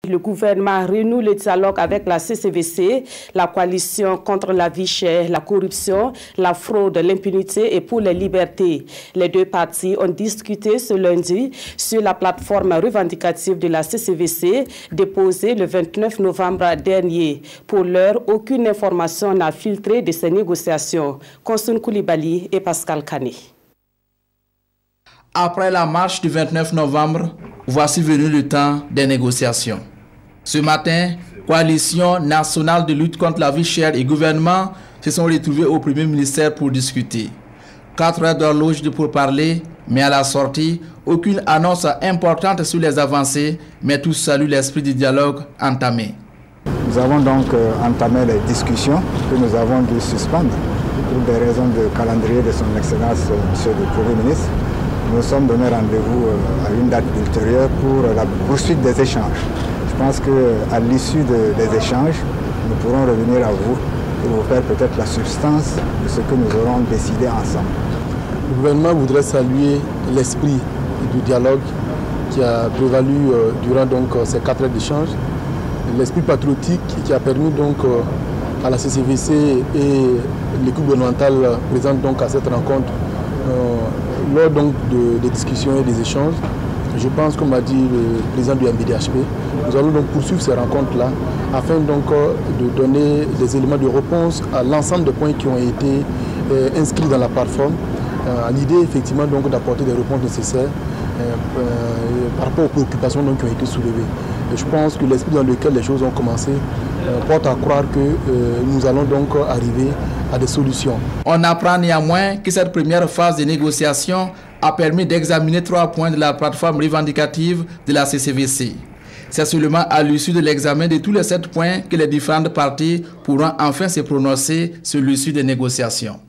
Le gouvernement renoue le dialogue avec la CCVC, la coalition contre la vie chère, la corruption, la fraude, l'impunité et pour les libertés. Les deux parties ont discuté ce lundi sur la plateforme revendicative de la CCVC déposée le 29 novembre dernier. Pour l'heure, aucune information n'a filtré de ces négociations. Konsun Koulibaly et Pascal Kane. Après la marche du 29 novembre, voici venu le temps des négociations. Ce matin, Coalition nationale de lutte contre la vie chère et gouvernement se sont retrouvés au premier ministère pour discuter. 4 heures d'horloge de pourparlers, mais à la sortie, aucune annonce importante sur les avancées, mais tous saluent l'esprit du dialogue entamé. Nous avons donc entamé les discussions que nous avons dû suspendre pour des raisons de calendrier de son Excellence, Monsieur le Premier ministre. Nous nous sommes donné rendez-vous à une date ultérieure pour la poursuite des échanges. Je pense qu'à l'issue des échanges, nous pourrons revenir à vous pour vous faire peut-être la substance de ce que nous aurons décidé ensemble. Le gouvernement voudrait saluer l'esprit du dialogue qui a prévalu durant ces 4 heures d'échange, l'esprit patriotique qui a permis à la CCVC et l'équipe gouvernementale présente à cette rencontre lors des discussions et des échanges. Je pense, comme a dit le président du MBDHP, nous allons poursuivre ces rencontres-là afin de donner des éléments de réponse à l'ensemble des points qui ont été inscrits dans la plateforme. L'idée, effectivement, d'apporter des réponses nécessaires par rapport aux préoccupations qui ont été soulevées. Et je pense que l'esprit dans lequel les choses ont commencé porte à croire que nous allons arriver à des solutions. On apprend néanmoins que cette première phase de négociation a permis d'examiner 3 points de la plateforme revendicative de la CCVC. C'est seulement à l'issue de l'examen de tous les 7 points que les différentes parties pourront enfin se prononcer sur l'issue des négociations.